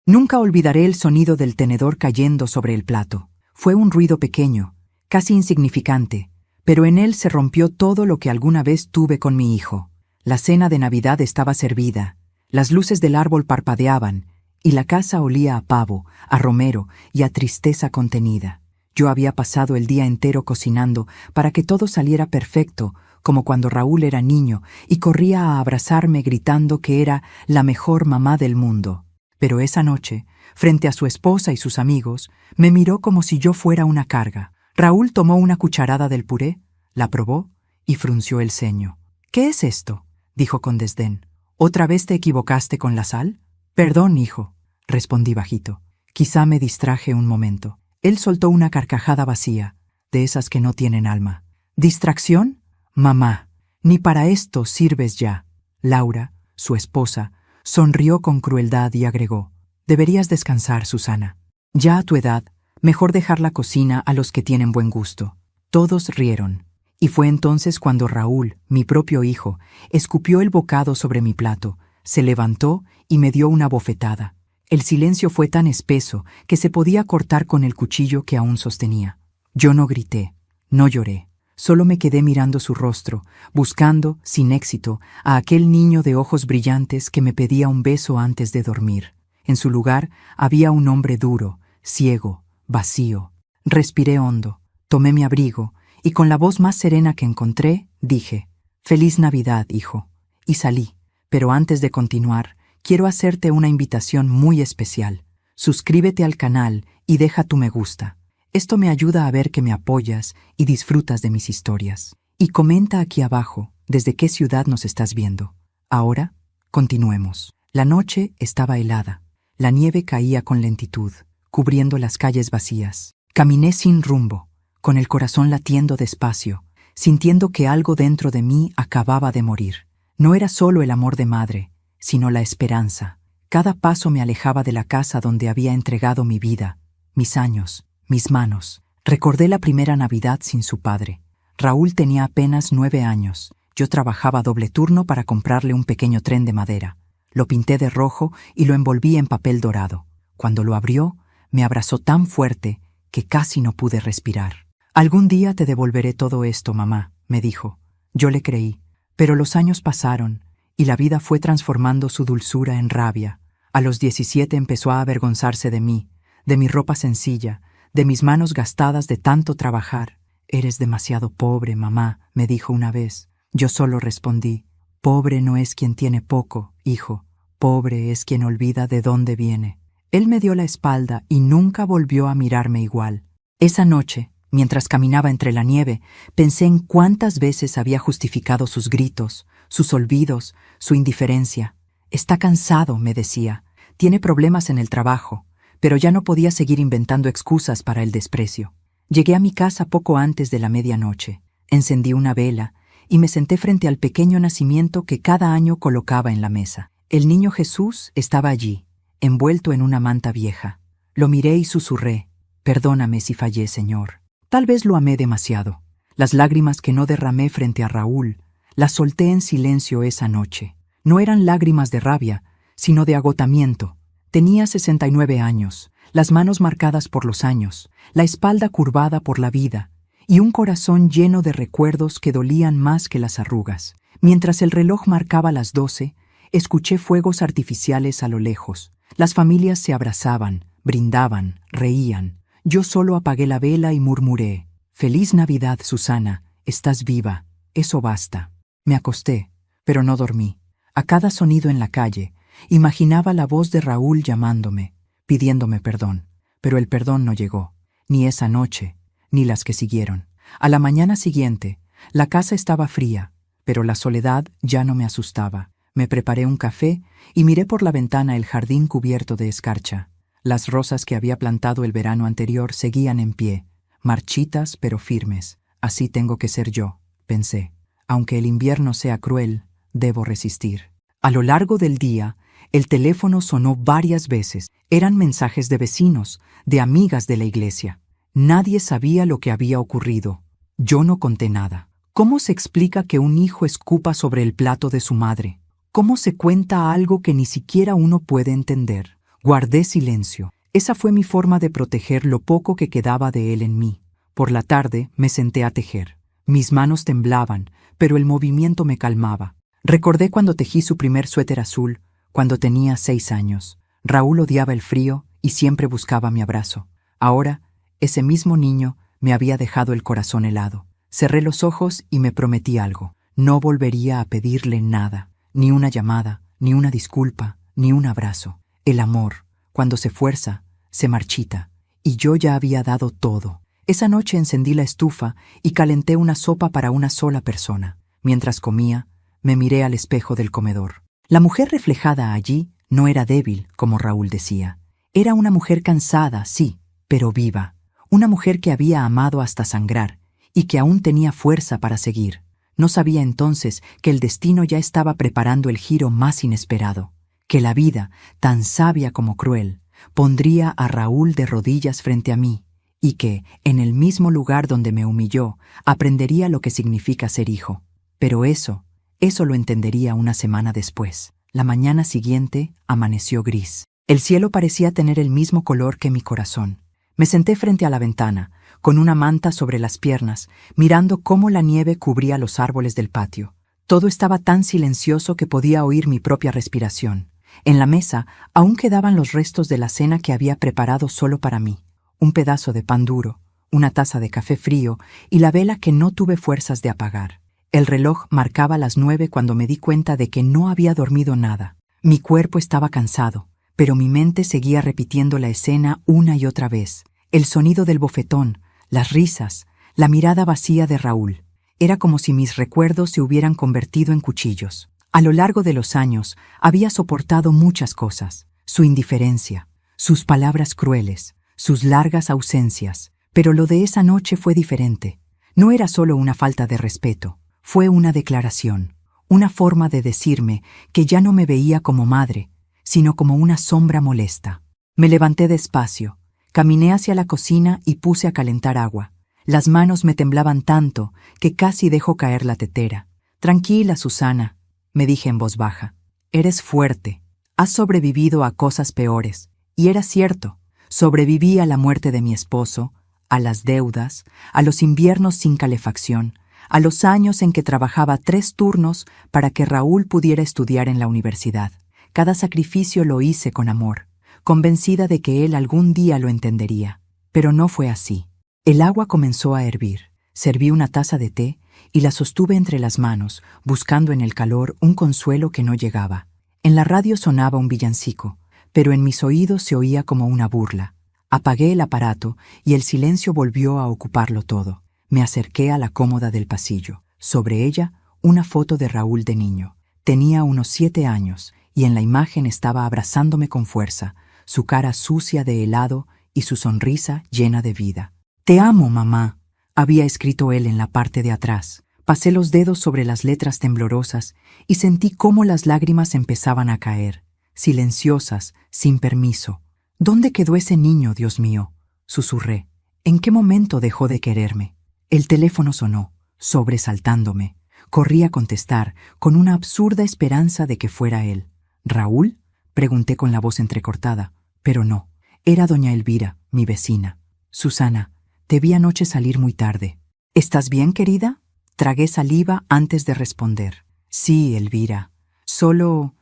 Nunca olvidaré el sonido del tenedor cayendo sobre el plato. Fue un ruido pequeño, casi insignificante, pero en él se rompió todo lo que alguna vez tuve con mi hijo. La cena de Navidad estaba servida, las luces del árbol parpadeaban, y la casa olía a pavo, a romero y a tristeza contenida. Yo había pasado el día entero cocinando para que todo saliera perfecto, como cuando Raúl era niño y corría a abrazarme gritando que era la mejor mamá del mundo. Pero esa noche, frente a su esposa y sus amigos, me miró como si yo fuera una carga. Raúl tomó una cucharada del puré, la probó y frunció el ceño. «¿Qué es esto?», dijo con desdén. «¿Otra vez te equivocaste con la sal?». «Perdón, hijo», respondí bajito. Quizá me distraje un momento. Él soltó una carcajada vacía, de esas que no tienen alma. «¿Distracción? Mamá, ni para esto sirves ya». Laura, su esposa, sonrió con crueldad y agregó: «Deberías descansar, Susana. Ya a tu edad, mejor dejar la cocina a los que tienen buen gusto». Todos rieron, y fue entonces cuando Raúl, mi propio hijo, escupió el bocado sobre mi plato, se levantó y me dio una bofetada. El silencio fue tan espeso que se podía cortar con el cuchillo que aún sostenía. Yo no grité, no lloré. Solo me quedé mirando su rostro, buscando, sin éxito, a aquel niño de ojos brillantes que me pedía un beso antes de dormir. En su lugar había un hombre duro, ciego, vacío. Respiré hondo, tomé mi abrigo y con la voz más serena que encontré, dije: «Feliz Navidad, hijo». Y salí. Pero antes de continuar, quiero hacerte una invitación muy especial. Suscríbete al canal y deja tu me gusta. Esto me ayuda a ver que me apoyas y disfrutas de mis historias. Y comenta aquí abajo desde qué ciudad nos estás viendo. Ahora, continuemos. La noche estaba helada. La nieve caía con lentitud, cubriendo las calles vacías. Caminé sin rumbo, con el corazón latiendo despacio, sintiendo que algo dentro de mí acababa de morir. No era solo el amor de madre, sino la esperanza. Cada paso me alejaba de la casa donde había entregado mi vida, mis años, mis manos. Recordé la primera Navidad sin su padre. Raúl tenía apenas 9 años. Yo trabajaba doble turno para comprarle un pequeño tren de madera. Lo pinté de rojo y lo envolví en papel dorado. Cuando lo abrió, me abrazó tan fuerte que casi no pude respirar. «Algún día te devolveré todo esto, mamá», me dijo. Yo le creí, pero los años pasaron y la vida fue transformando su dulzura en rabia. A los 17 empezó a avergonzarse de mí, de mi ropa sencilla, de mis manos gastadas de tanto trabajar. «Eres demasiado pobre, mamá», me dijo una vez. Yo solo respondí: «Pobre no es quien tiene poco, hijo. Pobre es quien olvida de dónde viene». Él me dio la espalda y nunca volvió a mirarme igual. Esa noche, mientras caminaba entre la nieve, pensé en cuántas veces había justificado sus gritos, sus olvidos, su indiferencia. «Está cansado», me decía. «Tiene problemas en el trabajo». Pero ya no podía seguir inventando excusas para el desprecio. Llegué a mi casa poco antes de la medianoche. Encendí una vela y me senté frente al pequeño nacimiento que cada año colocaba en la mesa. El niño Jesús estaba allí, envuelto en una manta vieja. Lo miré y susurré: «Perdóname si fallé, Señor». Tal vez lo amé demasiado. Las lágrimas que no derramé frente a Raúl, las solté en silencio esa noche. No eran lágrimas de rabia, sino de agotamiento. Tenía 69 años, las manos marcadas por los años, la espalda curvada por la vida, y un corazón lleno de recuerdos que dolían más que las arrugas. Mientras el reloj marcaba las 12, escuché fuegos artificiales a lo lejos. Las familias se abrazaban, brindaban, reían. Yo solo apagué la vela y murmuré: «Feliz Navidad, Susana, estás viva, eso basta». Me acosté, pero no dormí. A cada sonido en la calle, imaginaba la voz de Raúl llamándome, pidiéndome perdón. Pero el perdón no llegó, ni esa noche, ni las que siguieron. A la mañana siguiente, la casa estaba fría, pero la soledad ya no me asustaba. Me preparé un café y miré por la ventana el jardín cubierto de escarcha. Las rosas que había plantado el verano anterior seguían en pie, marchitas pero firmes. «Así tengo que ser yo», pensé. «Aunque el invierno sea cruel, debo resistir». A lo largo del día, el teléfono sonó varias veces. Eran mensajes de vecinos, de amigas de la iglesia. Nadie sabía lo que había ocurrido. Yo no conté nada. ¿Cómo se explica que un hijo escupa sobre el plato de su madre? ¿Cómo se cuenta algo que ni siquiera uno puede entender? Guardé silencio. Esa fue mi forma de proteger lo poco que quedaba de él en mí. Por la tarde me senté a tejer. Mis manos temblaban, pero el movimiento me calmaba. Recordé cuando tejí su primer suéter azul, cuando tenía 6 años. Raúl odiaba el frío y siempre buscaba mi abrazo. Ahora, ese mismo niño me había dejado el corazón helado. Cerré los ojos y me prometí algo. No volvería a pedirle nada, ni una llamada, ni una disculpa, ni un abrazo. El amor, cuando se fuerza, se marchita, y yo ya había dado todo. Esa noche encendí la estufa y calenté una sopa para una sola persona. Mientras comía, me miré al espejo del comedor. La mujer reflejada allí no era débil, como Raúl decía. Era una mujer cansada, sí, pero viva. Una mujer que había amado hasta sangrar y que aún tenía fuerza para seguir. No sabía entonces que el destino ya estaba preparando el giro más inesperado, que la vida, tan sabia como cruel, pondría a Raúl de rodillas frente a mí y que, en el mismo lugar donde me humilló, aprendería lo que significa ser hijo. Pero eso lo entendería una semana después. La mañana siguiente amaneció gris. El cielo parecía tener el mismo color que mi corazón. Me senté frente a la ventana, con una manta sobre las piernas, mirando cómo la nieve cubría los árboles del patio. Todo estaba tan silencioso que podía oír mi propia respiración. En la mesa aún quedaban los restos de la cena que había preparado solo para mí. Un pedazo de pan duro, una taza de café frío y la vela que no tuve fuerzas de apagar. El reloj marcaba las 9 cuando me di cuenta de que no había dormido nada. Mi cuerpo estaba cansado, pero mi mente seguía repitiendo la escena una y otra vez. El sonido del bofetón, las risas, la mirada vacía de Raúl. Era como si mis recuerdos se hubieran convertido en cuchillos. A lo largo de los años había soportado muchas cosas. Su indiferencia, sus palabras crueles, sus largas ausencias. Pero lo de esa noche fue diferente. No era solo una falta de respeto. Fue una declaración, una forma de decirme que ya no me veía como madre, sino como una sombra molesta. Me levanté despacio, caminé hacia la cocina y puse a calentar agua. Las manos me temblaban tanto que casi dejó caer la tetera. Tranquila, Susana, me dije en voz baja. Eres fuerte, has sobrevivido a cosas peores. Y era cierto, sobreviví a la muerte de mi esposo, a las deudas, a los inviernos sin calefacción, a los años en que trabajaba 3 turnos para que Raúl pudiera estudiar en la universidad. Cada sacrificio lo hice con amor, convencida de que él algún día lo entendería. Pero no fue así. El agua comenzó a hervir. Serví una taza de té y la sostuve entre las manos, buscando en el calor un consuelo que no llegaba. En la radio sonaba un villancico, pero en mis oídos se oía como una burla. Apagué el aparato y el silencio volvió a ocuparlo todo. Me acerqué a la cómoda del pasillo. Sobre ella, una foto de Raúl de niño. Tenía unos 7 años y en la imagen estaba abrazándome con fuerza, su cara sucia de helado y su sonrisa llena de vida. «Te amo, mamá», había escrito él en la parte de atrás. Pasé los dedos sobre las letras temblorosas y sentí cómo las lágrimas empezaban a caer, silenciosas, sin permiso. «¿Dónde quedó ese niño, Dios mío?», susurré. «¿En qué momento dejó de quererme?». El teléfono sonó, sobresaltándome. Corrí a contestar, con una absurda esperanza de que fuera él. «¿Raúl?», pregunté con la voz entrecortada, pero no. Era doña Elvira, mi vecina. «Susana, te vi anoche salir muy tarde». «¿Estás bien, querida?». Tragué saliva antes de responder. «Sí, Elvira. Solo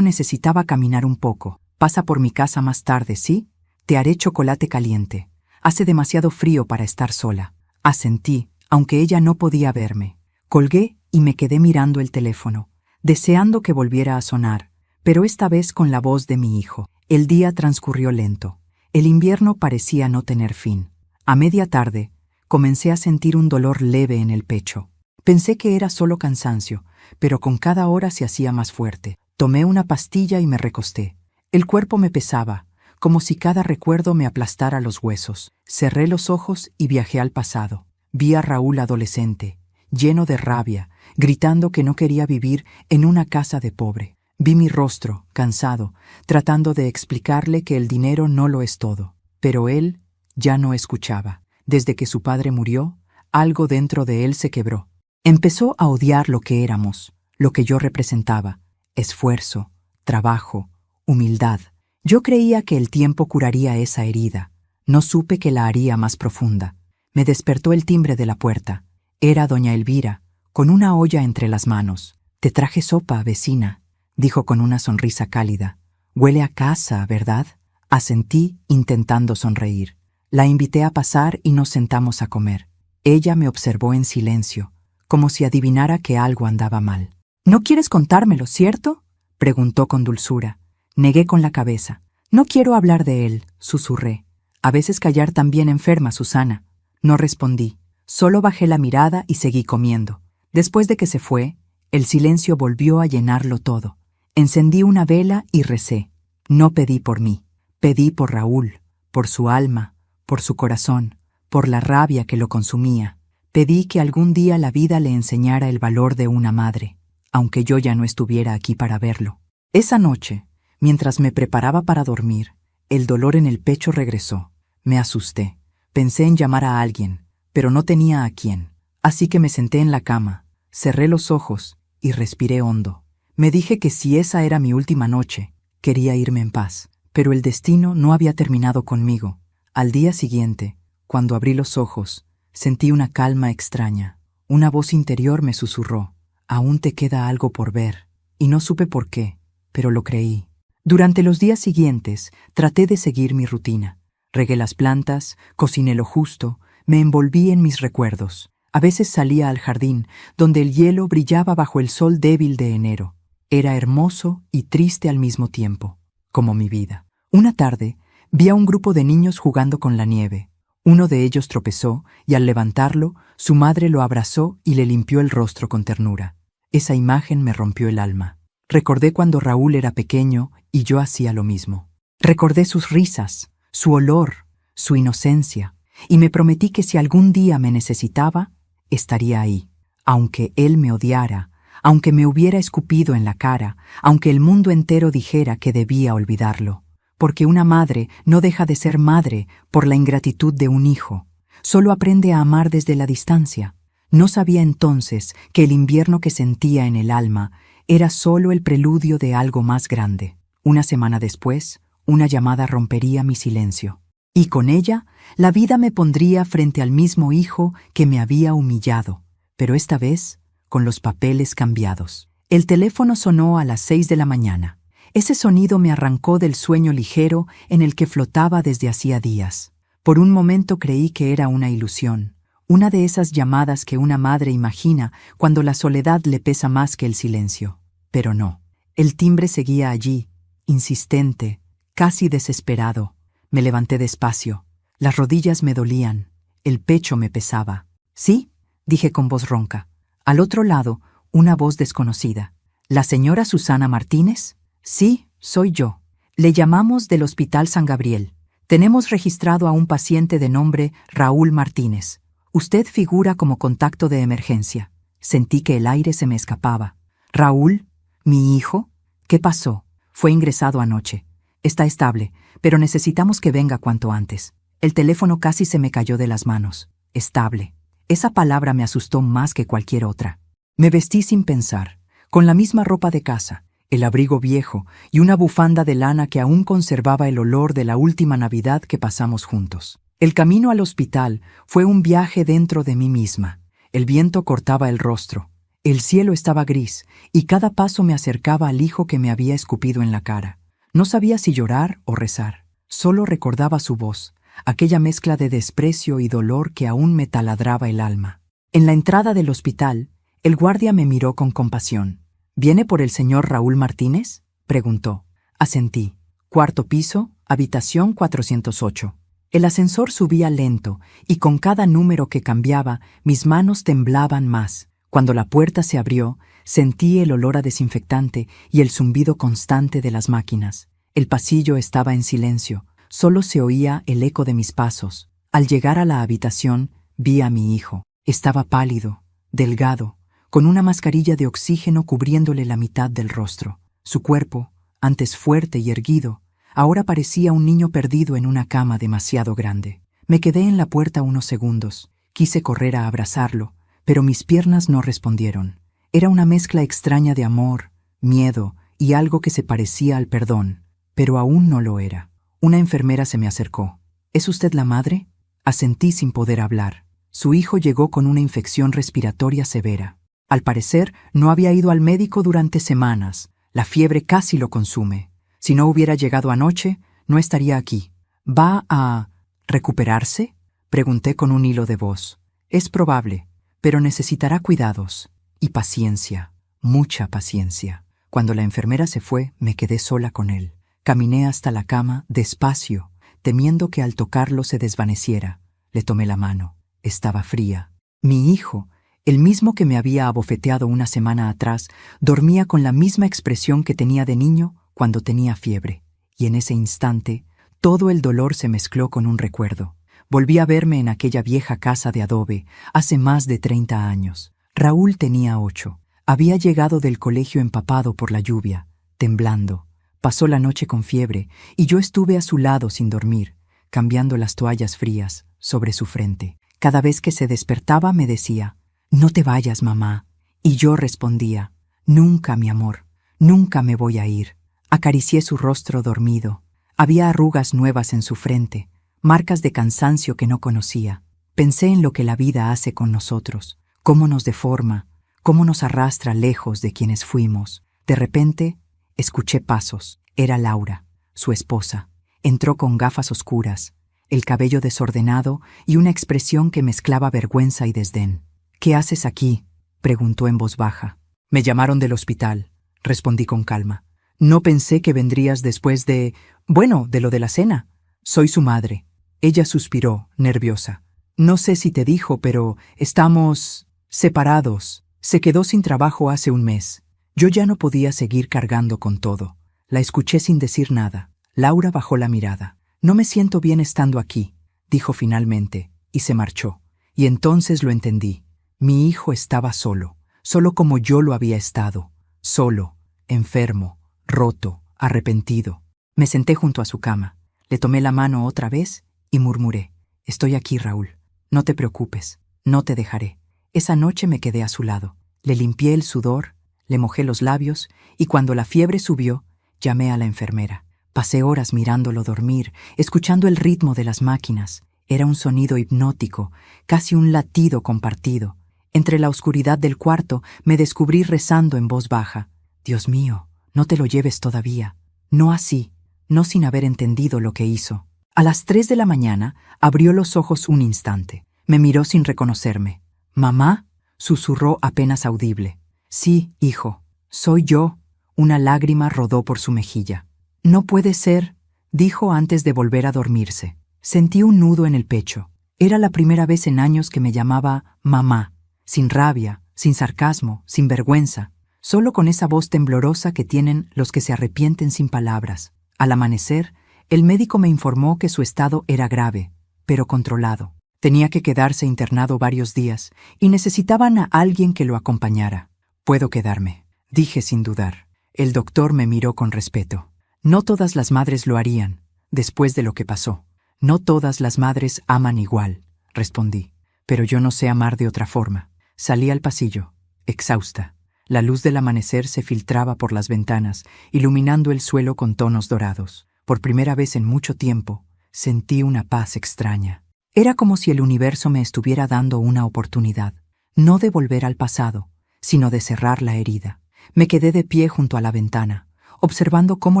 necesitaba caminar un poco. Pasa por mi casa más tarde, ¿sí? Te haré chocolate caliente. Hace demasiado frío para estar sola». Asentí, aunque ella no podía verme. Colgué y me quedé mirando el teléfono, deseando que volviera a sonar, pero esta vez con la voz de mi hijo. El día transcurrió lento. El invierno parecía no tener fin. A media tarde, comencé a sentir un dolor leve en el pecho. Pensé que era solo cansancio, pero con cada hora se hacía más fuerte. Tomé una pastilla y me recosté. El cuerpo me pesaba, como si cada recuerdo me aplastara los huesos. Cerré los ojos y viajé al pasado. Vi a Raúl adolescente, lleno de rabia, gritando que no quería vivir en una casa de pobre. Vi mi rostro, cansado, tratando de explicarle que el dinero no lo es todo. Pero él ya no escuchaba. Desde que su padre murió, algo dentro de él se quebró. Empezó a odiar lo que éramos, lo que yo representaba: esfuerzo, trabajo, humildad. Yo creía que el tiempo curaría esa herida. No supe que la haría más profunda. Me despertó el timbre de la puerta. Era doña Elvira, con una olla entre las manos. «Te traje sopa, vecina», dijo con una sonrisa cálida. «Huele a casa, ¿verdad?». Asentí, intentando sonreír. La invité a pasar y nos sentamos a comer. Ella me observó en silencio, como si adivinara que algo andaba mal. «¿No quieres contármelo, cierto?», preguntó con dulzura. Negué con la cabeza. «No quiero hablar de él», susurré. «A veces callar también enferma, Susana». No respondí. Solo bajé la mirada y seguí comiendo. Después de que se fue, el silencio volvió a llenarlo todo. Encendí una vela y recé. No pedí por mí. Pedí por Raúl, por su alma, por su corazón, por la rabia que lo consumía. Pedí que algún día la vida le enseñara el valor de una madre, aunque yo ya no estuviera aquí para verlo. Esa noche, mientras me preparaba para dormir, el dolor en el pecho regresó. Me asusté. Pensé en llamar a alguien, pero no tenía a quién. Así que me senté en la cama, cerré los ojos y respiré hondo. Me dije que si esa era mi última noche, quería irme en paz. Pero el destino no había terminado conmigo. Al día siguiente, cuando abrí los ojos, sentí una calma extraña. Una voz interior me susurró: «Aún te queda algo por ver». Y no supe por qué, pero lo creí. Durante los días siguientes, traté de seguir mi rutina. Regué las plantas, cociné lo justo, me envolví en mis recuerdos. A veces salía al jardín, donde el hielo brillaba bajo el sol débil de enero. Era hermoso y triste al mismo tiempo, como mi vida. Una tarde, vi a un grupo de niños jugando con la nieve. Uno de ellos tropezó y al levantarlo, su madre lo abrazó y le limpió el rostro con ternura. Esa imagen me rompió el alma. Recordé cuando Raúl era pequeño y yo hacía lo mismo. Recordé sus risas, su olor, su inocencia, y me prometí que si algún día me necesitaba, estaría ahí. Aunque él me odiara, aunque me hubiera escupido en la cara, aunque el mundo entero dijera que debía olvidarlo. Porque una madre no deja de ser madre por la ingratitud de un hijo. Solo aprende a amar desde la distancia. No sabía entonces que el invierno que sentía en el alma era solo el preludio de algo más grande. Una semana después, una llamada rompería mi silencio. Y con ella, la vida me pondría frente al mismo hijo que me había humillado, pero esta vez con los papeles cambiados. El teléfono sonó a las 6 de la mañana. Ese sonido me arrancó del sueño ligero en el que flotaba desde hacía días. Por un momento creí que era una ilusión, una de esas llamadas que una madre imagina cuando la soledad le pesa más que el silencio. Pero no. El timbre seguía allí, insistente, casi desesperado. Me levanté despacio. Las rodillas me dolían. El pecho me pesaba. «¿Sí?», dije con voz ronca. Al otro lado, una voz desconocida. «¿La señora Susana Martínez?». «Sí, soy yo. Le llamamos del Hospital San Gabriel. Tenemos registrado a un paciente de nombre Raúl Martínez. Usted figura como contacto de emergencia». Sentí que el aire se me escapaba. «¿Raúl? ¿Mi hijo? ¿Qué pasó?». «Fue ingresado anoche. Está estable, pero necesitamos que venga cuanto antes». El teléfono casi se me cayó de las manos. Estable. Esa palabra me asustó más que cualquier otra. Me vestí sin pensar, con la misma ropa de casa, el abrigo viejo y una bufanda de lana que aún conservaba el olor de la última Navidad que pasamos juntos. El camino al hospital fue un viaje dentro de mí misma. El viento cortaba el rostro. El cielo estaba gris y cada paso me acercaba al hijo que me había escupido en la cara. No sabía si llorar o rezar. Solo recordaba su voz, aquella mezcla de desprecio y dolor que aún me taladraba el alma. En la entrada del hospital, el guardia me miró con compasión. «¿Viene por el señor Raúl Martínez?», preguntó. Asentí. «Cuarto piso, habitación 408». El ascensor subía lento, y con cada número que cambiaba, mis manos temblaban más. Cuando la puerta se abrió, sentí el olor a desinfectante y el zumbido constante de las máquinas. El pasillo estaba en silencio. Solo se oía el eco de mis pasos. Al llegar a la habitación, vi a mi hijo. Estaba pálido, delgado, con una mascarilla de oxígeno cubriéndole la mitad del rostro. Su cuerpo, antes fuerte y erguido, ahora parecía un niño perdido en una cama demasiado grande. Me quedé en la puerta unos segundos. Quise correr a abrazarlo, pero mis piernas no respondieron. Era una mezcla extraña de amor, miedo y algo que se parecía al perdón, pero aún no lo era. Una enfermera se me acercó. ¿Es usted la madre? Asentí sin poder hablar. Su hijo llegó con una infección respiratoria severa. Al parecer, no había ido al médico durante semanas. La fiebre casi lo consume. Si no hubiera llegado anoche, no estaría aquí. ¿Va a recuperarse?, pregunté con un hilo de voz. Es probable, pero necesitará cuidados y paciencia, mucha paciencia. Cuando la enfermera se fue, me quedé sola con él. Caminé hasta la cama, despacio, temiendo que al tocarlo se desvaneciera. Le tomé la mano. Estaba fría. Mi hijo, el mismo que me había abofeteado una semana atrás, dormía con la misma expresión que tenía de niño cuando tenía fiebre. Y en ese instante, todo el dolor se mezcló con un recuerdo. Volví a verme en aquella vieja casa de adobe, hace más de 30 años. Raúl tenía 8. Había llegado del colegio empapado por la lluvia, temblando. Pasó la noche con fiebre, y yo estuve a su lado sin dormir, cambiando las toallas frías sobre su frente. Cada vez que se despertaba me decía, «No te vayas, mamá». Y yo respondía, «Nunca, mi amor, nunca me voy a ir». Acaricié su rostro dormido. Había arrugas nuevas en su frente, marcas de cansancio que no conocía. Pensé en lo que la vida hace con nosotros, cómo nos deforma, cómo nos arrastra lejos de quienes fuimos. De repente, escuché pasos. Era Laura, su esposa. Entró con gafas oscuras, el cabello desordenado y una expresión que mezclaba vergüenza y desdén. «¿Qué haces aquí?», preguntó en voz baja. «Me llamaron del hospital», respondí con calma. «No pensé que vendrías después de lo de la cena. Soy su madre». Ella suspiró, nerviosa. «No sé si te dijo, pero estamos separados. Se quedó sin trabajo hace un mes». Yo ya no podía seguir cargando con todo. La escuché sin decir nada. Laura bajó la mirada. «No me siento bien estando aquí», dijo finalmente, y se marchó. Y entonces lo entendí. Mi hijo estaba solo, solo como yo lo había estado. Solo, enfermo, roto, arrepentido. Me senté junto a su cama. Le tomé la mano otra vez y murmuré, «Estoy aquí, Raúl. No te preocupes, no te dejaré». Esa noche me quedé a su lado. Le limpié el sudor, le mojé los labios y cuando la fiebre subió, llamé a la enfermera. Pasé horas mirándolo dormir, escuchando el ritmo de las máquinas. Era un sonido hipnótico, casi un latido compartido. Entre la oscuridad del cuarto me descubrí rezando en voz baja. «Dios mío, no te lo lleves todavía». No así, no sin haber entendido lo que hizo. A las 3 de la mañana abrió los ojos un instante. Me miró sin reconocerme. «¿Mamá?», susurró apenas audible. «Sí, hijo, soy yo». Una lágrima rodó por su mejilla. «No puede ser», dijo antes de volver a dormirse. Sentí un nudo en el pecho. Era la primera vez en años que me llamaba mamá, sin rabia, sin sarcasmo, sin vergüenza, solo con esa voz temblorosa que tienen los que se arrepienten sin palabras. Al amanecer, el médico me informó que su estado era grave, pero controlado. Tenía que quedarse internado varios días y necesitaban a alguien que lo acompañara. «Puedo quedarme», dije sin dudar. El doctor me miró con respeto. «No todas las madres lo harían, después de lo que pasó. No todas las madres aman igual», respondí. «Pero yo no sé amar de otra forma». Salí al pasillo, exhausta. La luz del amanecer se filtraba por las ventanas, iluminando el suelo con tonos dorados. Por primera vez en mucho tiempo, sentí una paz extraña. Era como si el universo me estuviera dando una oportunidad, no de volver al pasado, sino de cerrar la herida. Me quedé de pie junto a la ventana, observando cómo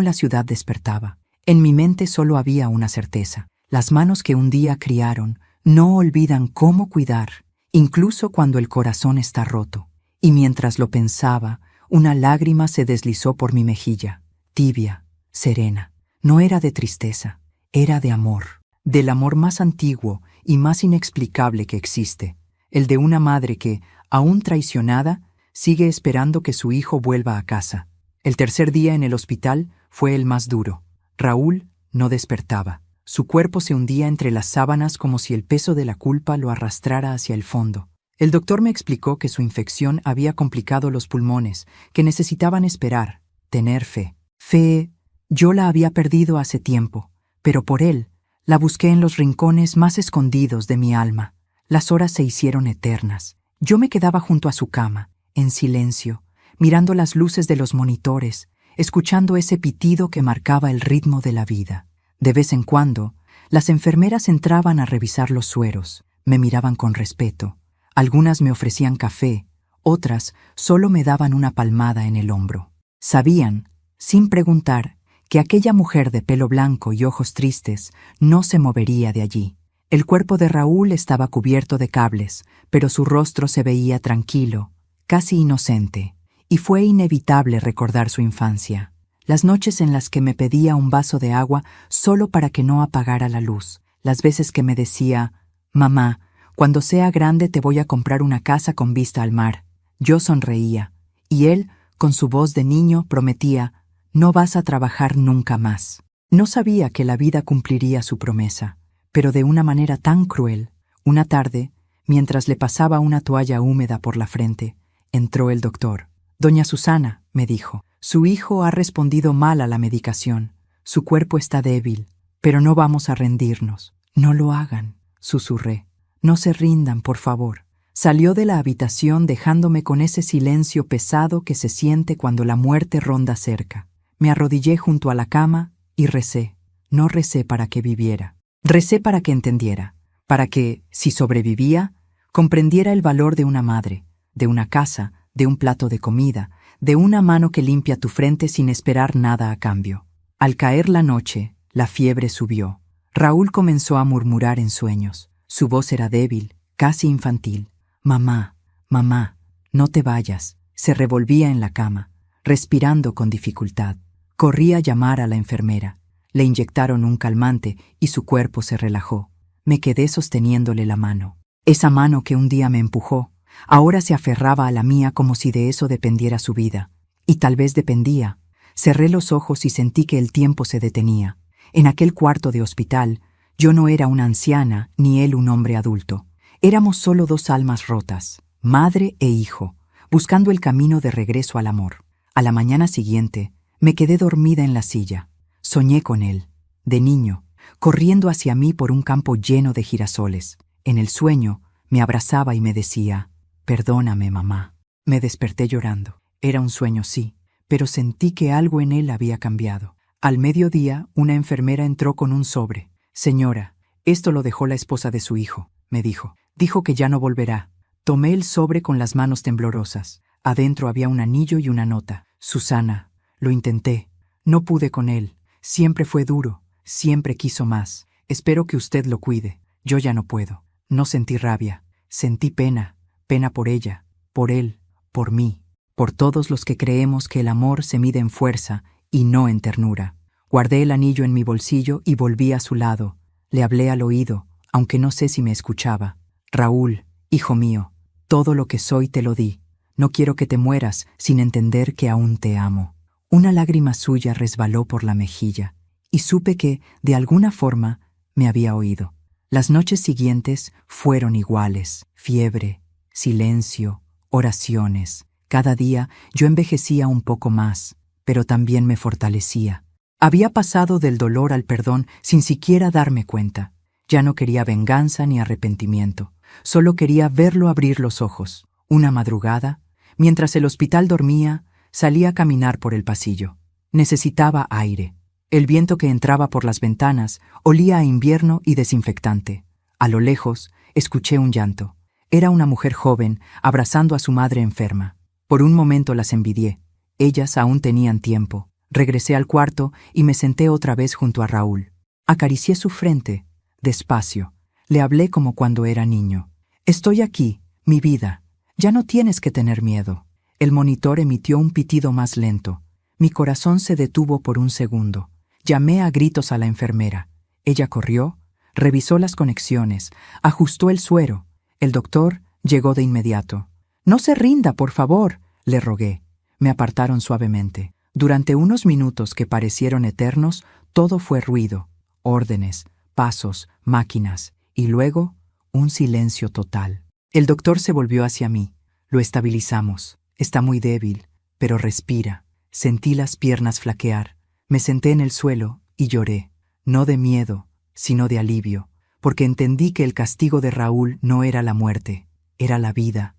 la ciudad despertaba. En mi mente solo había una certeza. Las manos que un día criaron no olvidan cómo cuidar, incluso cuando el corazón está roto. Y mientras lo pensaba, una lágrima se deslizó por mi mejilla, tibia, serena. No era de tristeza, era de amor. Del amor más antiguo y más inexplicable que existe. El de una madre que, aún traicionada, sigue esperando que su hijo vuelva a casa. El tercer día en el hospital fue el más duro. Raúl no despertaba. Su cuerpo se hundía entre las sábanas como si el peso de la culpa lo arrastrara hacia el fondo. El doctor me explicó que su infección había complicado los pulmones, que necesitaban esperar, tener fe. Fe, yo la había perdido hace tiempo, pero por él la busqué en los rincones más escondidos de mi alma. Las horas se hicieron eternas. Yo me quedaba junto a su cama, en silencio, mirando las luces de los monitores, escuchando ese pitido que marcaba el ritmo de la vida. De vez en cuando, las enfermeras entraban a revisar los sueros, me miraban con respeto. Algunas me ofrecían café, otras solo me daban una palmada en el hombro. Sabían, sin preguntar, que aquella mujer de pelo blanco y ojos tristes no se movería de allí. El cuerpo de Raúl estaba cubierto de cables, pero su rostro se veía tranquilo, casi inocente, y fue inevitable recordar su infancia. Las noches en las que me pedía un vaso de agua solo para que no apagara la luz, las veces que me decía, «Mamá, cuando sea grande te voy a comprar una casa con vista al mar». Yo sonreía, y él, con su voz de niño, prometía, «No vas a trabajar nunca más». No sabía que la vida cumpliría su promesa, pero de una manera tan cruel. Una tarde, mientras le pasaba una toalla húmeda por la frente, entró el doctor. «Doña Susana», me dijo, «su hijo ha respondido mal a la medicación. Su cuerpo está débil, pero no vamos a rendirnos». «No lo hagan», susurré. «No se rindan, por favor». Salió de la habitación dejándome con ese silencio pesado que se siente cuando la muerte ronda cerca. Me arrodillé junto a la cama y recé. No recé para que viviera. Recé para que entendiera, para que, si sobrevivía, comprendiera el valor de una madre, de una casa, de un plato de comida, de una mano que limpia tu frente sin esperar nada a cambio. Al caer la noche, la fiebre subió. Raúl comenzó a murmurar en sueños. Su voz era débil, casi infantil. «Mamá, mamá, no te vayas». Se revolvía en la cama, respirando con dificultad. Corrí a llamar a la enfermera. Le inyectaron un calmante y su cuerpo se relajó. Me quedé sosteniéndole la mano. Esa mano que un día me empujó, ahora se aferraba a la mía como si de eso dependiera su vida. Y tal vez dependía. Cerré los ojos y sentí que el tiempo se detenía. En aquel cuarto de hospital, yo no era una anciana ni él un hombre adulto. Éramos solo dos almas rotas, madre e hijo, buscando el camino de regreso al amor. A la mañana siguiente, me quedé dormida en la silla. Soñé con él, de niño, corriendo hacia mí por un campo lleno de girasoles. En el sueño, me abrazaba y me decía, «Perdóname, mamá». Me desperté llorando. Era un sueño, sí, pero sentí que algo en él había cambiado. Al mediodía, una enfermera entró con un sobre. «Señora, esto lo dejó la esposa de su hijo», me dijo. «Dijo que ya no volverá». Tomé el sobre con las manos temblorosas. Adentro había un anillo y una nota. «Susana, lo intenté. No pude con él. Siempre fue duro. Siempre quiso más. Espero que usted lo cuide. Yo ya no puedo». No sentí rabia. Sentí pena. Pena por ella, por él, por mí, por todos los que creemos que el amor se mide en fuerza y no en ternura. Guardé el anillo en mi bolsillo y volví a su lado. Le hablé al oído, aunque no sé si me escuchaba. «Raúl, hijo mío, todo lo que soy te lo di. No quiero que te mueras sin entender que aún te amo». Una lágrima suya resbaló por la mejilla, y supe que, de alguna forma, me había oído. Las noches siguientes fueron iguales. Fiebre, silencio, oraciones. Cada día yo envejecía un poco más, pero también me fortalecía. Había pasado del dolor al perdón sin siquiera darme cuenta. Ya no quería venganza ni arrepentimiento. Solo quería verlo abrir los ojos. Una madrugada, mientras el hospital dormía, salí a caminar por el pasillo. Necesitaba aire. El viento que entraba por las ventanas olía a invierno y desinfectante. A lo lejos, escuché un llanto. Era una mujer joven abrazando a su madre enferma. Por un momento las envidié. Ellas aún tenían tiempo. Regresé al cuarto y me senté otra vez junto a Raúl. Acaricié su frente, despacio. Le hablé como cuando era niño. «Estoy aquí, mi vida. Ya no tienes que tener miedo». El monitor emitió un pitido más lento. Mi corazón se detuvo por un segundo. Llamé a gritos a la enfermera. Ella corrió, revisó las conexiones, ajustó el suero. El doctor llegó de inmediato. «No se rinda, por favor», le rogué. Me apartaron suavemente. Durante unos minutos que parecieron eternos, todo fue ruido, órdenes, pasos, máquinas, y luego un silencio total. El doctor se volvió hacia mí. «Lo estabilizamos. Está muy débil, pero respira». Sentí las piernas flaquear. Me senté en el suelo y lloré, no de miedo, sino de alivio, porque entendí que el castigo de Raúl no era la muerte, era la vida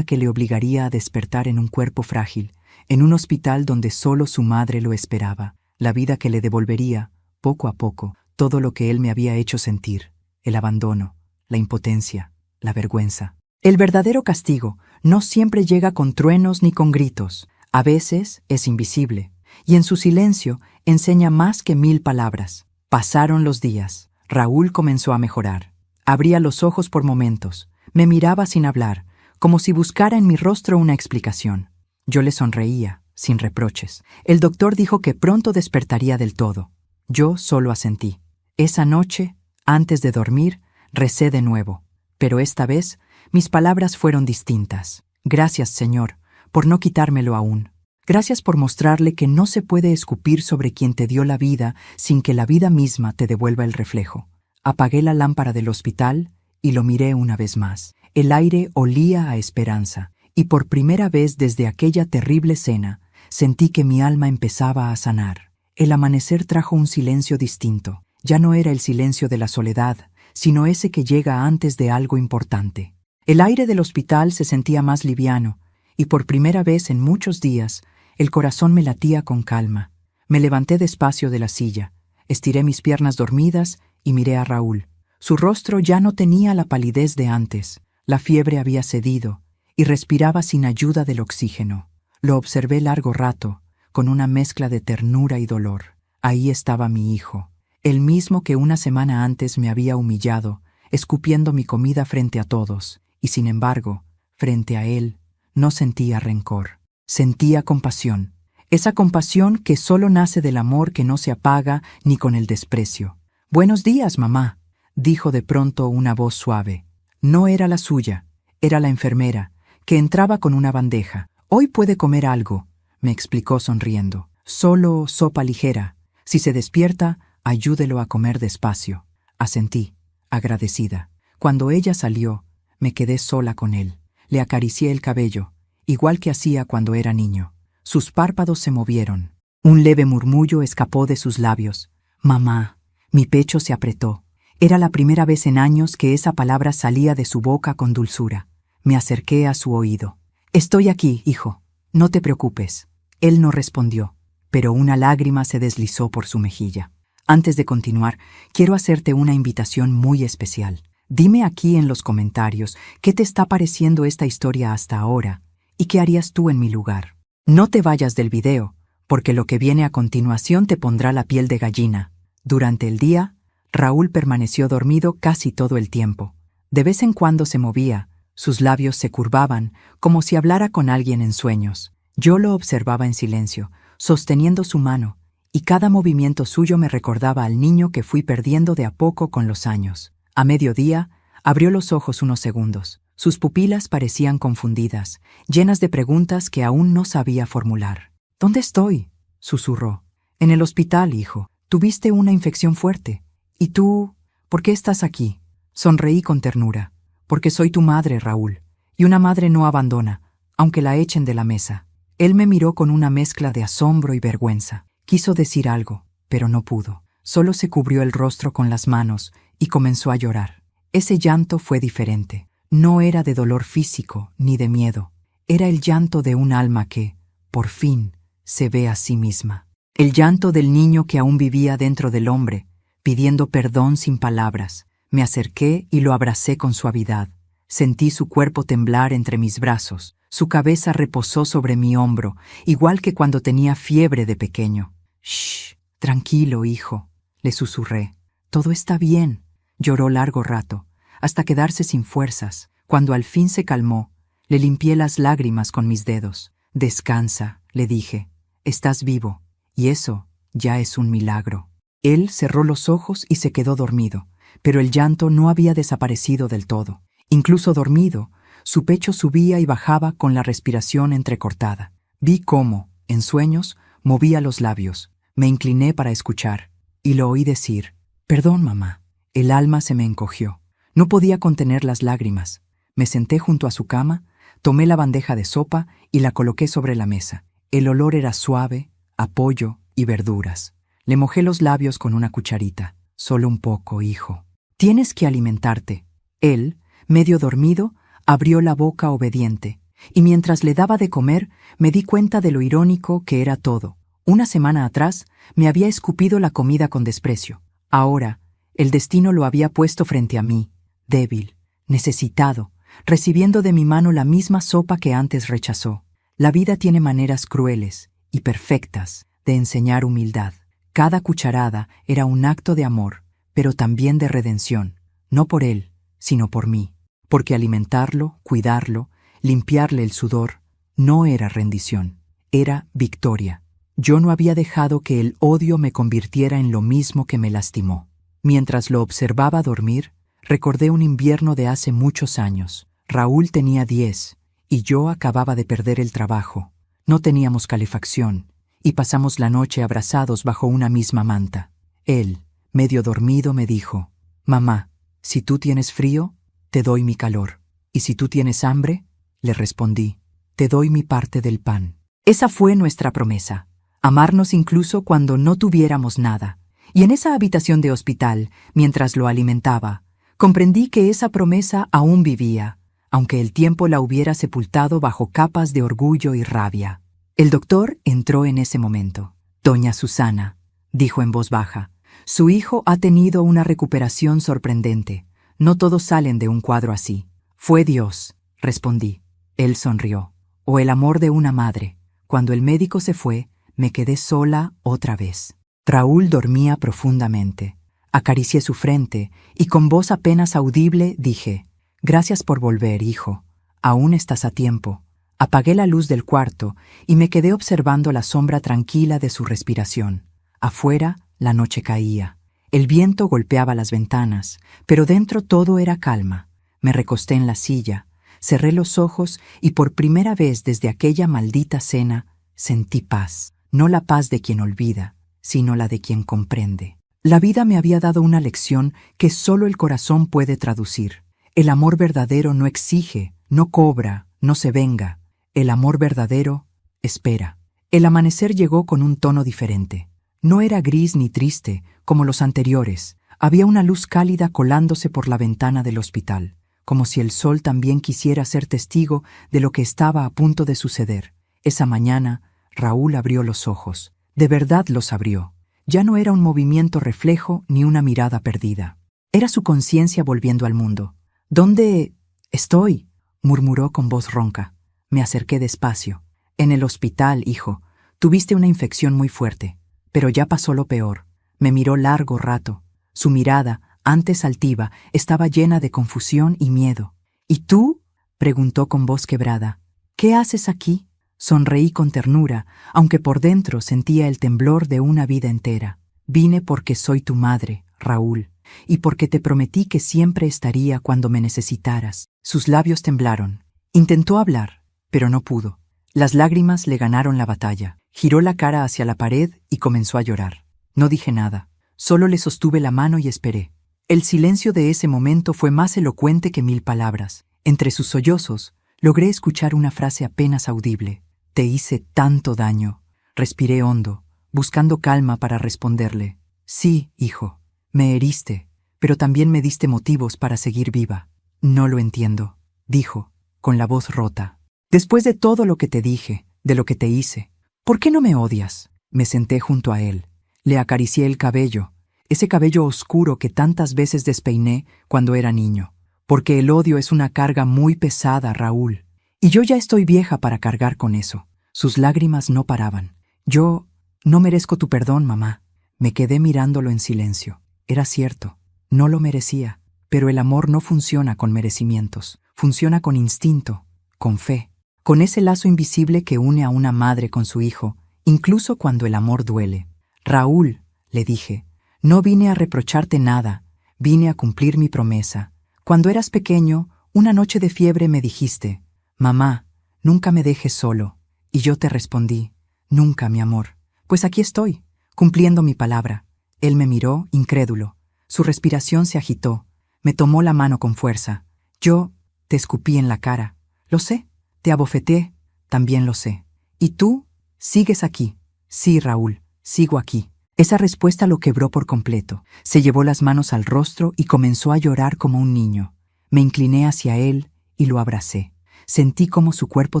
que le obligaría a despertar en un cuerpo frágil, en un hospital donde solo su madre lo esperaba, la vida que le devolvería, poco a poco, todo lo que él me había hecho sentir, el abandono, la impotencia, la vergüenza. El verdadero castigo no siempre llega con truenos ni con gritos, a veces es invisible, y en su silencio enseña más que 1000 palabras. Pasaron los días. Raúl comenzó a mejorar. Abría los ojos por momentos, me miraba sin hablar, como si buscara en mi rostro una explicación. Yo le sonreía, sin reproches. El doctor dijo que pronto despertaría del todo. Yo solo asentí. Esa noche, antes de dormir, recé de nuevo, pero esta vez mis palabras fueron distintas. Gracias, Señor, por no quitármelo aún. Gracias por mostrarle que no se puede escupir sobre quien te dio la vida sin que la vida misma te devuelva el reflejo. Apagué la lámpara del hospital y lo miré una vez más. El aire olía a esperanza, y por primera vez desde aquella terrible cena sentí que mi alma empezaba a sanar. El amanecer trajo un silencio distinto. Ya no era el silencio de la soledad, sino ese que llega antes de algo importante. El aire del hospital se sentía más liviano, y por primera vez en muchos días el corazón me latía con calma. Me levanté despacio de la silla, estiré mis piernas dormidas y miré a Raúl. Su rostro ya no tenía la palidez de antes, la fiebre había cedido, y respiraba sin ayuda del oxígeno. Lo observé largo rato, con una mezcla de ternura y dolor. Ahí estaba mi hijo, el mismo que una semana antes me había humillado, escupiendo mi comida frente a todos, y sin embargo, frente a él, no sentía rencor. Sentía compasión, esa compasión que solo nace del amor que no se apaga ni con el desprecio. «Buenos días, mamá», dijo de pronto una voz suave. No era la suya, era la enfermera, que entraba con una bandeja. «Hoy puede comer algo», me explicó sonriendo. «Solo sopa ligera. Si se despierta, ayúdelo a comer despacio». Asentí, agradecida. Cuando ella salió, me quedé sola con él. Le acaricié el cabello, igual que hacía cuando era niño. Sus párpados se movieron. Un leve murmullo escapó de sus labios. «Mamá». Mi pecho se apretó. Era la primera vez en años que esa palabra salía de su boca con dulzura. Me acerqué a su oído. «Estoy aquí, hijo. No te preocupes». Él no respondió, pero una lágrima se deslizó por su mejilla. Antes de continuar, quiero hacerte una invitación muy especial. Dime aquí en los comentarios qué te está pareciendo esta historia hasta ahora y qué harías tú en mi lugar. No te vayas del video, porque lo que viene a continuación te pondrá la piel de gallina. Durante el día, Raúl permaneció dormido casi todo el tiempo. De vez en cuando se movía, sus labios se curvaban, como si hablara con alguien en sueños. Yo lo observaba en silencio, sosteniendo su mano, y cada movimiento suyo me recordaba al niño que fui perdiendo de a poco con los años. A mediodía, abrió los ojos unos segundos. Sus pupilas parecían confundidas, llenas de preguntas que aún no sabía formular. «¿Dónde estoy?», susurró. «En el hospital, hijo. Tuviste una infección fuerte. ¿Y tú? ¿Por qué estás aquí?». Sonreí con ternura. «Porque soy tu madre, Raúl. Y una madre no abandona, aunque la echen de la mesa». Él me miró con una mezcla de asombro y vergüenza. Quiso decir algo, pero no pudo. Solo se cubrió el rostro con las manos y comenzó a llorar. Ese llanto fue diferente. No era de dolor físico ni de miedo. Era el llanto de un alma que, por fin, se ve a sí misma. El llanto del niño que aún vivía dentro del hombre, pidiendo perdón sin palabras. Me acerqué y lo abracé con suavidad. Sentí su cuerpo temblar entre mis brazos. Su cabeza reposó sobre mi hombro, igual que cuando tenía fiebre de pequeño. «Shh, tranquilo, hijo», le susurré. «Todo está bien». Lloró largo rato, hasta quedarse sin fuerzas. Cuando al fin se calmó, le limpié las lágrimas con mis dedos. «Descansa», le dije. «Estás vivo, y eso ya es un milagro». Él cerró los ojos y se quedó dormido, pero el llanto no había desaparecido del todo. Incluso dormido, su pecho subía y bajaba con la respiración entrecortada. Vi cómo, en sueños, movía los labios. Me incliné para escuchar, y lo oí decir: «Perdón, mamá». El alma se me encogió. No podía contener las lágrimas. Me senté junto a su cama, tomé la bandeja de sopa y la coloqué sobre la mesa. El olor era suave, a pollo y verduras. Le mojé los labios con una cucharita. «Solo un poco, hijo. Tienes que alimentarte». Él, medio dormido, abrió la boca obediente, y mientras le daba de comer, me di cuenta de lo irónico que era todo. Una semana atrás, me había escupido la comida con desprecio. Ahora, el destino lo había puesto frente a mí, débil, necesitado, recibiendo de mi mano la misma sopa que antes rechazó. La vida tiene maneras crueles y perfectas de enseñar humildad. Cada cucharada era un acto de amor, pero también de redención, no por él, sino por mí, porque alimentarlo, cuidarlo, limpiarle el sudor, no era rendición, era victoria. Yo no había dejado que el odio me convirtiera en lo mismo que me lastimó. Mientras lo observaba dormir, recordé un invierno de hace muchos años. Raúl tenía 10, y yo acababa de perder el trabajo. No teníamos calefacción, y pasamos la noche abrazados bajo una misma manta. Él, medio dormido, me dijo: «Mamá, si tú tienes frío, te doy mi calor. Y si tú tienes hambre», le respondí, «te doy mi parte del pan». Esa fue nuestra promesa. Amarnos incluso cuando no tuviéramos nada. Y en esa habitación de hospital, mientras lo alimentaba, comprendí que esa promesa aún vivía, aunque el tiempo la hubiera sepultado bajo capas de orgullo y rabia. El doctor entró en ese momento. «Doña Susana», dijo en voz baja, «su hijo ha tenido una recuperación sorprendente. No todos salen de un cuadro así». «Fue Dios», respondí. Él sonrió. «O el amor de una madre». Cuando el médico se fue, me quedé sola otra vez. Raúl dormía profundamente. Acaricié su frente y con voz apenas audible dije: «Gracias por volver, hijo. Aún estás a tiempo». Apagué la luz del cuarto y me quedé observando la sombra tranquila de su respiración. Afuera, la noche caía. El viento golpeaba las ventanas, pero dentro todo era calma. Me recosté en la silla, cerré los ojos y por primera vez desde aquella maldita cena sentí paz. No la paz de quien olvida, sino la de quien comprende. La vida me había dado una lección que solo el corazón puede traducir. El amor verdadero no exige, no cobra, no se venga. El amor verdadero espera. El amanecer llegó con un tono diferente. No era gris ni triste, como los anteriores. Había una luz cálida colándose por la ventana del hospital, como si el sol también quisiera ser testigo de lo que estaba a punto de suceder. Esa mañana, Raúl abrió los ojos. De verdad los abrió. Ya no era un movimiento reflejo ni una mirada perdida. Era su conciencia volviendo al mundo. «¿Dónde estoy?», murmuró con voz ronca. Me acerqué despacio. «En el hospital, hijo. Tuviste una infección muy fuerte, pero ya pasó lo peor». Me miró largo rato. Su mirada, antes altiva, estaba llena de confusión y miedo. «¿Y tú?», preguntó con voz quebrada. «¿Qué haces aquí?». Sonreí con ternura, aunque por dentro sentía el temblor de una vida entera. «Vine porque soy tu madre, Raúl, y porque te prometí que siempre estaría cuando me necesitaras». Sus labios temblaron. Intentó hablar, pero no pudo. Las lágrimas le ganaron la batalla. Giró la cara hacia la pared y comenzó a llorar. No dije nada. Solo le sostuve la mano y esperé. El silencio de ese momento fue más elocuente que 1000 palabras. Entre sus sollozos, logré escuchar una frase apenas audible. «Te hice tanto daño». Respiré hondo, buscando calma para responderle. «Sí, hijo, me heriste, pero también me diste motivos para seguir viva». «No lo entiendo», dijo, con la voz rota. «Después de todo lo que te dije, de lo que te hice, ¿por qué no me odias?». Me senté junto a él. Le acaricié el cabello, ese cabello oscuro que tantas veces despeiné cuando era niño. «Porque el odio es una carga muy pesada, Raúl. Y yo ya estoy vieja para cargar con eso». Sus lágrimas no paraban. «Yo no merezco tu perdón, mamá». Me quedé mirándolo en silencio. Era cierto, no lo merecía. Pero el amor no funciona con merecimientos. Funciona con instinto, con fe, con ese lazo invisible que une a una madre con su hijo, incluso cuando el amor duele. «Raúl», le dije, «no vine a reprocharte nada. Vine a cumplir mi promesa. Cuando eras pequeño, una noche de fiebre me dijiste: «Mamá, nunca me dejes solo». Y yo te respondí: «Nunca, mi amor». Pues aquí estoy, cumpliendo mi palabra». Él me miró, incrédulo. Su respiración se agitó. Me tomó la mano con fuerza. «Yo te escupí en la cara». «Lo sé. Te abofeteé». «También lo sé». «¿Y tú? ¿Sigues aquí?» «Sí, Raúl, sigo aquí». Esa respuesta lo quebró por completo. Se llevó las manos al rostro y comenzó a llorar como un niño. Me incliné hacia él y lo abracé. Sentí cómo su cuerpo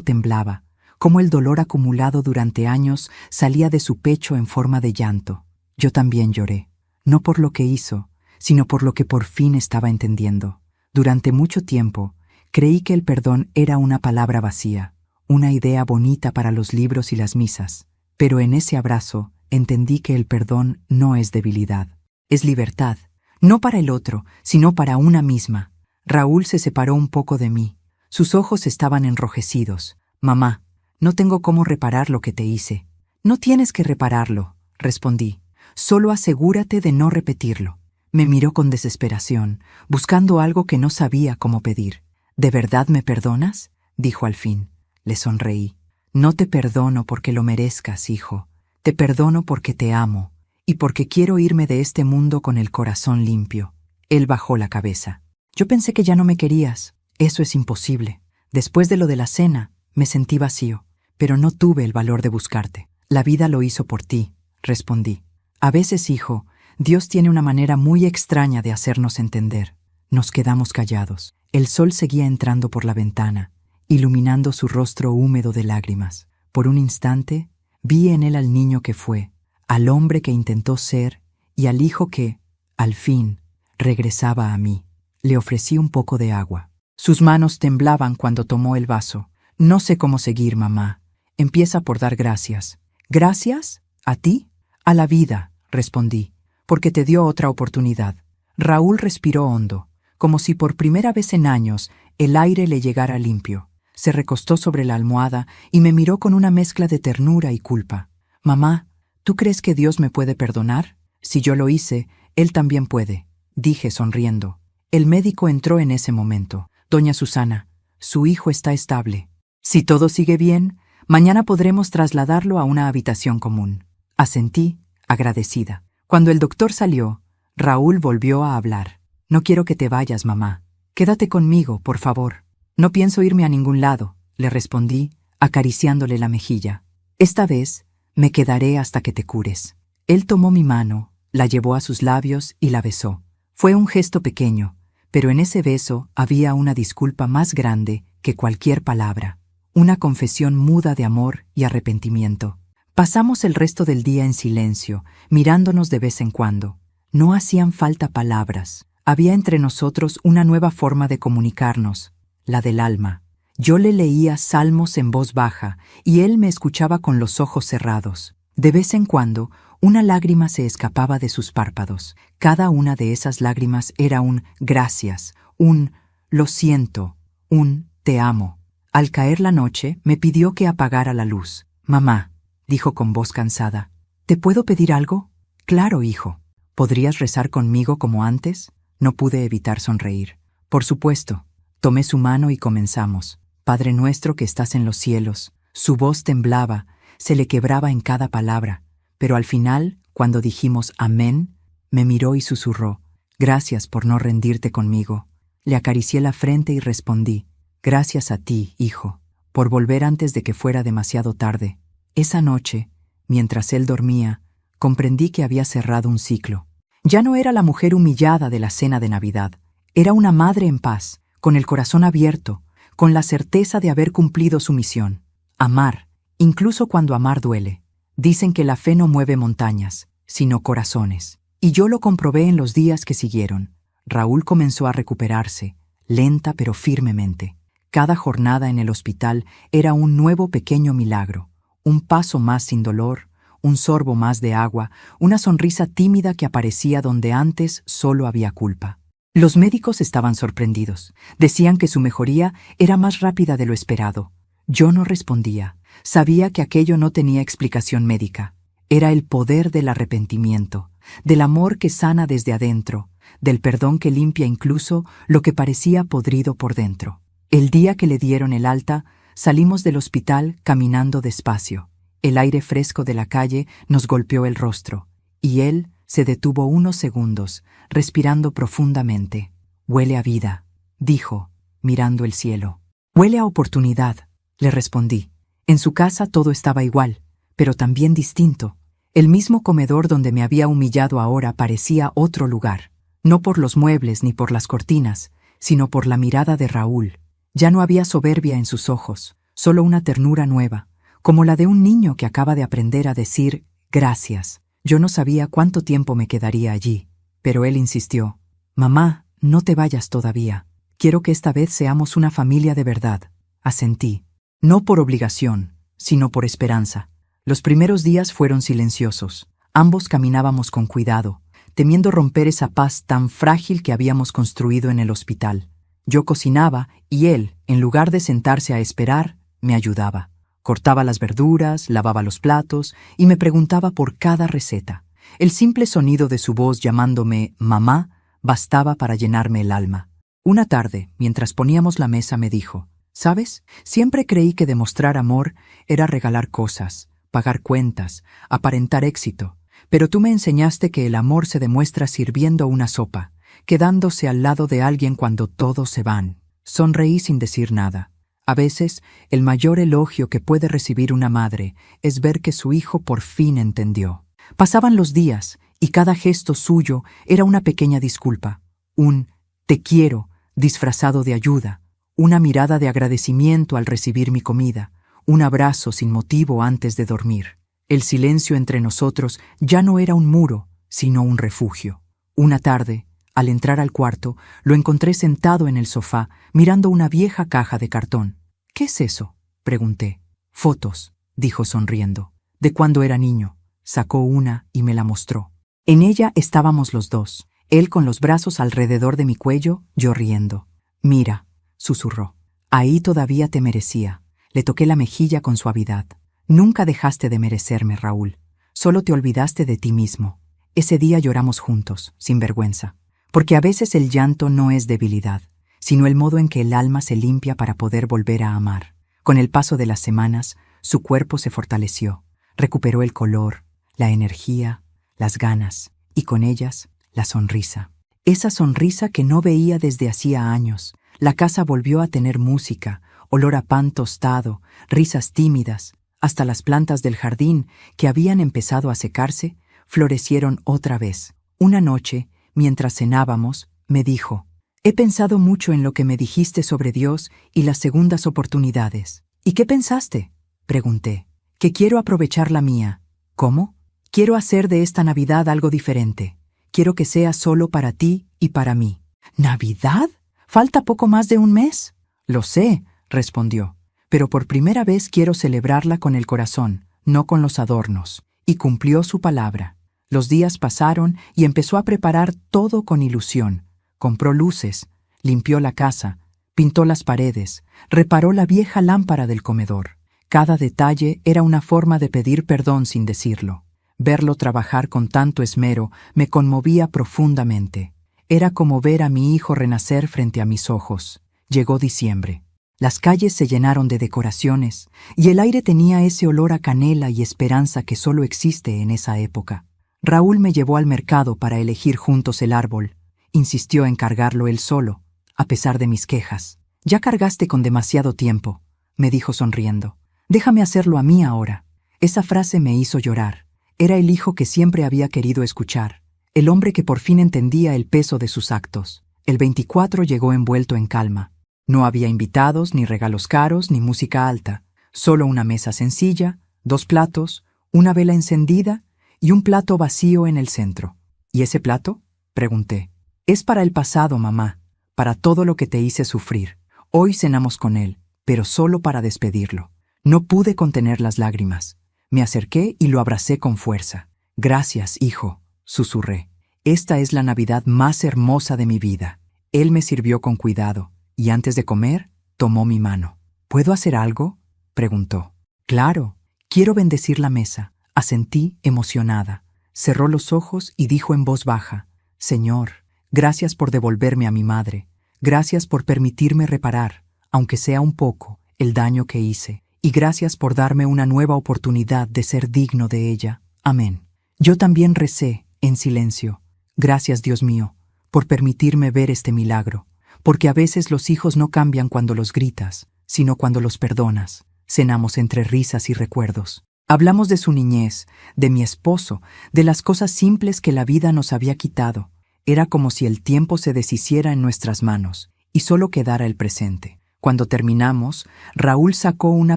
temblaba, cómo el dolor acumulado durante años salía de su pecho en forma de llanto. Yo también lloré, no por lo que hizo, sino por lo que por fin estaba entendiendo. Durante mucho tiempo, creí que el perdón era una palabra vacía, una idea bonita para los libros y las misas, pero en ese abrazo entendí que el perdón no es debilidad, es libertad, no para el otro, sino para una misma. Raúl se separó un poco de mí. Sus ojos estaban enrojecidos. «Mamá, no tengo cómo reparar lo que te hice». «No tienes que repararlo», respondí. «Solo asegúrate de no repetirlo». Me miró con desesperación, buscando algo que no sabía cómo pedir. «¿De verdad me perdonas?», dijo al fin. Le sonreí. «No te perdono porque lo merezcas, hijo. Te perdono porque te amo y porque quiero irme de este mundo con el corazón limpio». Él bajó la cabeza. «Yo pensé que ya no me querías. Eso es imposible. Después de lo de la cena, me sentí vacío, pero no tuve el valor de buscarte. La vida lo hizo por ti», respondí. «A veces, hijo, Dios tiene una manera muy extraña de hacernos entender». Nos quedamos callados. El sol seguía entrando por la ventana, iluminando su rostro húmedo de lágrimas. Por un instante, vi en él al niño que fue, al hombre que intentó ser y al hijo que, al fin, regresaba a mí. Le ofrecí un poco de agua. Sus manos temblaban cuando tomó el vaso. «No sé cómo seguir, mamá. Empieza por dar gracias». «¿Gracias? ¿A ti?» «A la vida», respondí, «porque te dio otra oportunidad». Raúl respiró hondo, como si por primera vez en años el aire le llegara limpio. Se recostó sobre la almohada y me miró con una mezcla de ternura y culpa. «Mamá, ¿tú crees que Dios me puede perdonar? Si yo lo hice, Él también puede», dije sonriendo. El médico entró en ese momento. «Doña Susana, su hijo está estable. Si todo sigue bien, mañana podremos trasladarlo a una habitación común». Asentí, agradecida. Cuando el doctor salió, Raúl volvió a hablar. «No quiero que te vayas, mamá. Quédate conmigo, por favor». «No pienso irme a ningún lado», le respondí, acariciándole la mejilla. «Esta vez me quedaré hasta que te cures». Él tomó mi mano, la llevó a sus labios y la besó. Fue un gesto pequeño, pero en ese beso había una disculpa más grande que cualquier palabra, una confesión muda de amor y arrepentimiento. Pasamos el resto del día en silencio, mirándonos de vez en cuando. No hacían falta palabras. Había entre nosotros una nueva forma de comunicarnos, la del alma. Yo le leía salmos en voz baja y él me escuchaba con los ojos cerrados. De vez en cuando, una lágrima se escapaba de sus párpados. Cada una de esas lágrimas era un gracias, un lo siento, un te amo. Al caer la noche, me pidió que apagara la luz. «Mamá», dijo con voz cansada, «¿te puedo pedir algo?» «Claro, hijo». «¿Podrías rezar conmigo como antes?» No pude evitar sonreír. «Por supuesto». Tomé su mano y comenzamos. «Padre nuestro que estás en los cielos». Su voz temblaba, se le quebraba en cada palabra, pero al final, cuando dijimos amén, me miró y susurró, «Gracias por no rendirte conmigo». Le acaricié la frente y respondí, «Gracias a ti, hijo, por volver antes de que fuera demasiado tarde». Esa noche, mientras él dormía, comprendí que había cerrado un ciclo. Ya no era la mujer humillada de la cena de Navidad, era una madre en paz, con el corazón abierto, con la certeza de haber cumplido su misión. Amar, incluso cuando amar duele. Dicen que la fe no mueve montañas, sino corazones. Y yo lo comprobé en los días que siguieron. Raúl comenzó a recuperarse, lenta pero firmemente. Cada jornada en el hospital era un nuevo pequeño milagro. Un paso más sin dolor, un sorbo más de agua, una sonrisa tímida que aparecía donde antes solo había culpa. Los médicos estaban sorprendidos. Decían que su mejoría era más rápida de lo esperado. Yo no respondía. Sabía que aquello no tenía explicación médica. Era el poder del arrepentimiento, del amor que sana desde adentro, del perdón que limpia incluso lo que parecía podrido por dentro. El día que le dieron el alta, salimos del hospital caminando despacio. El aire fresco de la calle nos golpeó el rostro, y él se detuvo unos segundos, respirando profundamente. «Huele a vida», dijo, mirando el cielo. «Huele a oportunidad», le respondí. En su casa todo estaba igual, pero también distinto. El mismo comedor donde me había humillado ahora parecía otro lugar, no por los muebles ni por las cortinas, sino por la mirada de Raúl, Ya no había soberbia en sus ojos, solo una ternura nueva, como la de un niño que acaba de aprender a decir gracias. Yo no sabía cuánto tiempo me quedaría allí, pero él insistió. Mamá, no te vayas todavía. Quiero que esta vez seamos una familia de verdad. Asentí. No por obligación, sino por esperanza. Los primeros días fueron silenciosos. Ambos caminábamos con cuidado, temiendo romper esa paz tan frágil que habíamos construido en el hospital. Yo cocinaba y él, en lugar de sentarse a esperar, me ayudaba. Cortaba las verduras, lavaba los platos y me preguntaba por cada receta. El simple sonido de su voz llamándome mamá bastaba para llenarme el alma. Una tarde, mientras poníamos la mesa, me dijo, ¿sabes? Siempre creí que demostrar amor era regalar cosas, pagar cuentas, aparentar éxito. Pero tú me enseñaste que el amor se demuestra sirviendo una sopa, quedándose al lado de alguien cuando todos se van. Sonreí sin decir nada. A veces, el mayor elogio que puede recibir una madre es ver que su hijo por fin entendió. Pasaban los días, y cada gesto suyo era una pequeña disculpa, un «te quiero» disfrazado de ayuda, una mirada de agradecimiento al recibir mi comida, un abrazo sin motivo antes de dormir. El silencio entre nosotros ya no era un muro, sino un refugio. Una tarde, al entrar al cuarto, lo encontré sentado en el sofá, mirando una vieja caja de cartón. «¿Qué es eso?», pregunté. «Fotos», dijo sonriendo. «De cuando era niño». Sacó una y me la mostró. En ella estábamos los dos, él con los brazos alrededor de mi cuello, yo riendo. «Mira», susurró, «ahí todavía te merecía». Le toqué la mejilla con suavidad. «Nunca dejaste de merecerme, Raúl. Solo te olvidaste de ti mismo». Ese día lloramos juntos, sin vergüenza. Porque a veces el llanto no es debilidad, sino el modo en que el alma se limpia para poder volver a amar. Con el paso de las semanas, su cuerpo se fortaleció, recuperó el color, la energía, las ganas, y con ellas, la sonrisa. Esa sonrisa que no veía desde hacía años. La casa volvió a tener música, olor a pan tostado, risas tímidas. Hasta las plantas del jardín, que habían empezado a secarse, florecieron otra vez. Una noche, mientras cenábamos, me dijo, «He pensado mucho en lo que me dijiste sobre Dios y las segundas oportunidades». «¿Y qué pensaste?», pregunté. «Que quiero aprovechar la mía». «¿Cómo?». «Quiero hacer de esta Navidad algo diferente. Quiero que sea solo para ti y para mí». «¿Navidad? Falta poco más de un mes». «Lo sé», respondió, «pero por primera vez quiero celebrarla con el corazón, no con los adornos». Y cumplió su palabra. Los días pasaron y empezó a preparar todo con ilusión. Compró luces, limpió la casa, pintó las paredes, reparó la vieja lámpara del comedor. Cada detalle era una forma de pedir perdón sin decirlo. Verlo trabajar con tanto esmero me conmovía profundamente. Era como ver a mi hijo renacer frente a mis ojos. Llegó diciembre. Las calles se llenaron de decoraciones y el aire tenía ese olor a canela y esperanza que solo existe en esa época. Raúl me llevó al mercado para elegir juntos el árbol. Insistió en cargarlo él solo, a pesar de mis quejas. «Ya cargaste con demasiado tiempo», me dijo sonriendo. «Déjame hacerlo a mí ahora». Esa frase me hizo llorar. Era el hijo que siempre había querido escuchar, el hombre que por fin entendía el peso de sus actos. El 24 llegó envuelto en calma. No había invitados, ni regalos caros, ni música alta. Solo una mesa sencilla, 2 platos, una vela encendida y un plato vacío en el centro. «¿Y ese plato?», pregunté. «Es para el pasado, mamá, para todo lo que te hice sufrir. Hoy cenamos con él, pero solo para despedirlo». No pude contener las lágrimas. Me acerqué y lo abracé con fuerza. «Gracias, hijo», susurré. «Esta es la Navidad más hermosa de mi vida». Él me sirvió con cuidado, y antes de comer, tomó mi mano. «¿Puedo hacer algo?», preguntó. «Claro, quiero bendecir la mesa». Asentí emocionada. Cerró los ojos y dijo en voz baja, «Señor, gracias por devolverme a mi madre. Gracias por permitirme reparar, aunque sea un poco, el daño que hice. Y gracias por darme una nueva oportunidad de ser digno de ella. Amén». Yo también recé, en silencio. «Gracias, Dios mío, por permitirme ver este milagro. Porque a veces los hijos no cambian cuando los gritas, sino cuando los perdonas». Cenamos entre risas y recuerdos. Hablamos de su niñez, de mi esposo, de las cosas simples que la vida nos había quitado. Era como si el tiempo se deshiciera en nuestras manos y solo quedara el presente. Cuando terminamos, Raúl sacó una